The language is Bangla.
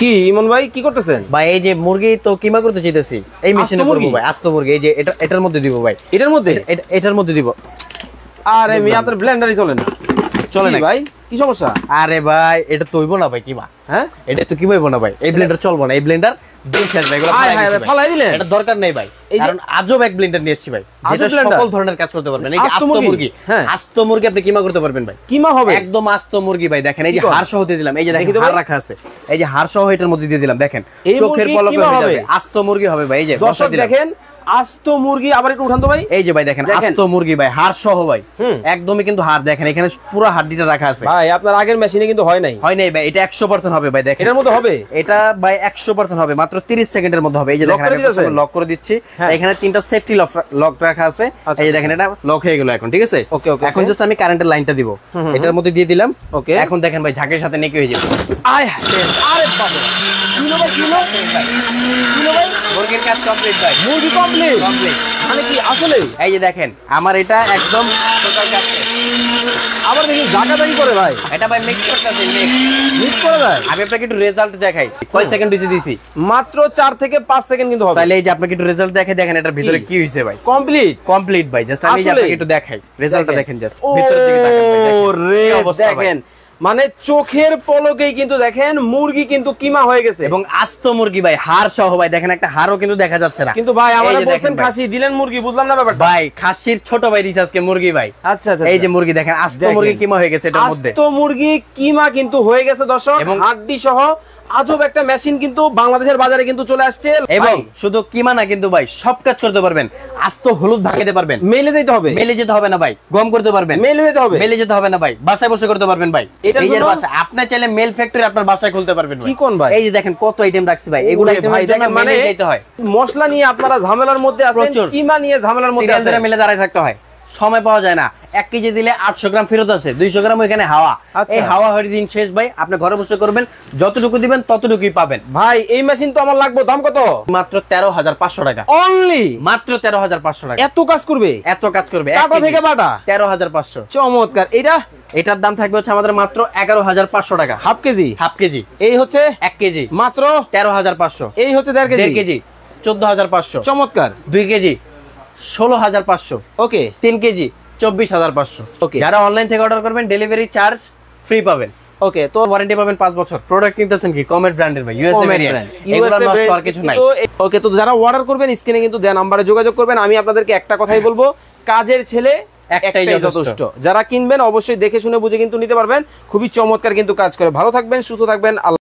কি ইমন ভাই কি করতেছেন? ভাই এই যে মুরগি তো কিমা করতে চাইতেছি, এই মেশিনে করব ভাই। আস্ত মুরগি এই যে এটার মধ্যে দিব ভাই। এটার মধ্যে দিব। আরে মিয়া আপনার ব্লেন্ডারই চলে না। চলে না ভাই, কি সমস্যা? আরে ভাই এটা তো হইব না ভাই কিমা। হ্যাঁ এটা তো কিমা হইব না ভাই। এই ব্লেন্ডার চলবো না। এই ব্লেন্ডার দিন শেষ ভাই। এগুলো ফালাই দিলেন? এটা দরকার নেই ভাই, কারণ আজব এক ব্লেন্ডার নিয়েছি ভাই, যেটা সকল ধরনের কাজ করতে পারবেন। এই যে আস্ত মুরগি, আস্ত মুরগি আপনি কিমা করতে পারবেন ভাই। কিমা হবে একদম আস্ত মুরগি ভাই। দেখেন এই যে হাড় সহ দিয়ে দিলাম, এই যে দেখেন হাড় রাখা আছে, এই যে হাড় সহ এটার মধ্যে দিয়ে দিলাম। দেখেন চোখের পলকে হয়ে যাবে। আস্ত মুরগি হবে ভাই। এই যে দর্শক দেখেন আস্ত মুরগি। আবার একটু উঠান তো ভাই। এই যে ভাই দেখেন আস্ত মুরগি ভাই, হাড় সহ ভাই। একদমই কিন্তু হাড় দেখেন, এখানে পুরো হাড়িটা রাখা আছে ভাই। আপনার আগের মেশিনে কিন্তু হয় নাই ভাই। এটা 100% হবে ভাই। দেখেন এটার মধ্যে হবে, এটা ভাই 100% হবে। মাত্র 30 সেকেন্ডের মধ্যে হবে। এই যে দেখেন আমি লক করে দিচ্ছি। এখানে তিনটা সেফটি লক রাখা আছে। এই যে দেখেন এটা লক হয়ে গেল এখন, ঠিক আছে? এখন জাস্ট আমি কারেন্টের লাইনটা দিব, এটার মধ্যে দিয়ে দিলাম। ওকে, এখন দেখেন ভাই ঝাঁকের সাথে নেকি হয়ে যাবে। আরে বাবা, কিলো ভাই কিলো ভাই, মুরগির কাজ কমপ্লিট ভাই। মুরগি কমপ্লিট মানে কি আসলে? এই যে দেখেন আমার এটা একদম টোটাল কাজ। আবার দেখি জায়গাটাই করে ভাই। এটা ভাই মিক্স করতেছি, মিক্স করে ভাই। আমি আপনাকে একটু রেজাল্ট দেখাই। কয় সেকেন্ড দিছি? মাত্র 4 থেকে 5 সেকেন্ড কিন্তু হবে। তাহলে এই যে আপনাকে একটু রেজাল্ট দেখাই। দেখেন এটার ভিতরে কি হইছে ভাই। কমপ্লিট ভাই। জাস্ট আমি আপনাকে একটু দেখাই, রেজাল্টটা দেখেন। জাস্ট ভিতরের দিকে তাকান ভাই। দেখেন মানে চোখের পলকেই কিন্তু দেখেন মুরগি কিন্তু কিমা হয়ে গেছে। এবং আস্ত মুরগি ভাই, হাড় সহ ভাই। দেখেন একটা হাড়ও কিন্তু দেখা যাচ্ছে না। কিন্তু ভাই আমারে বলছেন খাসি, দিলেন মুরগি। বুঝলাম না ব্যাপারটা ভাই। খাসির ছোট ভাই দিছে আজকে মুরগি ভাই। আচ্ছা আচ্ছা, এই যে মুরগি দেখেন আস্ত মুরগি কিমা হয়ে গেছে এটার মধ্যে। আস্ত মুরগি কিমা কিন্তু হয়ে গেছে দর্শক, এবং হাড্ডি সহ আজব একটা মেশিন কিন্তু বাংলাদেশের বাজারে কিন্তু চলে আসছে। এবং শুধু কিমা না কিন্তু ভাই, সব কাজ করতে পারবেন। আস্ত হলুদ ভাঙাতে পারবেন। মেলে যেতে হবে? মেলে যেতে হবে না ভাই। গম করতে পারবেন। মেলে যেতে হবে? মেলে যেতে হবে না ভাই, বাসায় বসে করতে পারবেন ভাই। নিজের বাসায় আপনি চাইলে মেল ফ্যাক্টরি আপনার বাসায় খুলতে পারবেন ভাই। কি কোন ভাই? এই যে দেখেন কত আইটেম রাখছি ভাই। এগুলো ভাই দেখেন মানে যেতে হয়। মশলা নিয়ে আপনারা ঝামেলার মধ্যে আছেন, কিমা নিয়ে ঝামেলার মধ্যে আছেন। সিরিয়াল মিলে দাঁড়ায় থাকতে হয়, সময় পাওয়া যায় না। 1 কেজি দিলে 800 গ্রাম ফেরত আছে, 200 গ্রাম ওইখানে হাওয়া। এই হাওয়া হয়ে দিন শেষ ভাই। আপনি ঘরে বসে করবেন, যতটুকু দিবেন ততটুকুই পাবেন ভাই। এই মেশিন তো আমার লাগবে। দাম কত? মাত্র 13,500 টাকা। অনলি মাত্র 13,500 টাকা। এত কাজ করবে? এত কাজ করবে। কাটা থেকে বাটা 13,500। চমৎকার। এটার দাম থাকবে হচ্ছে আমাদের মাত্র 11,500 টাকা। Half KG? Half KG. এই হচ্ছে 1 কেজি মাত্র 13,500। এই হচ্ছে 1.5 কেজি 14,500। চমৎকার। 2 কেজি 16,500। ওকে। 3 কেজি 24,500। ওকে। যারা অনলাইন থেকে অর্ডার করবেন ডেলিভারি চার্জ ফ্রি পাবেন। ওকে। তো ওয়ারেন্টি পাবেন 5 বছর। প্রোডাক্ট কিনতেছেন কি কমেট ব্র্যান্ডের ভাই, ইউএসএ ভেরিয়েন্ট। এগুলো নষ্ট আর কিছু নাই। ওকে, তো যারা অর্ডার করবেন স্ক্রিনে কিন্তু দেয়া নম্বরে যোগাযোগ করবেন। আমি আপনাদেরকে একটা কথাই বলবো, কাজের ছেলে একটাই যথেষ্ট। যারা কিনবেন অবশ্যই দেখে শুনে বুঝে কিন্তু নিতে পারবেন। খুবই চমৎকার কিন্তু কাজ করে। ভালো থাকবেন, সুস্থ থাকবেন।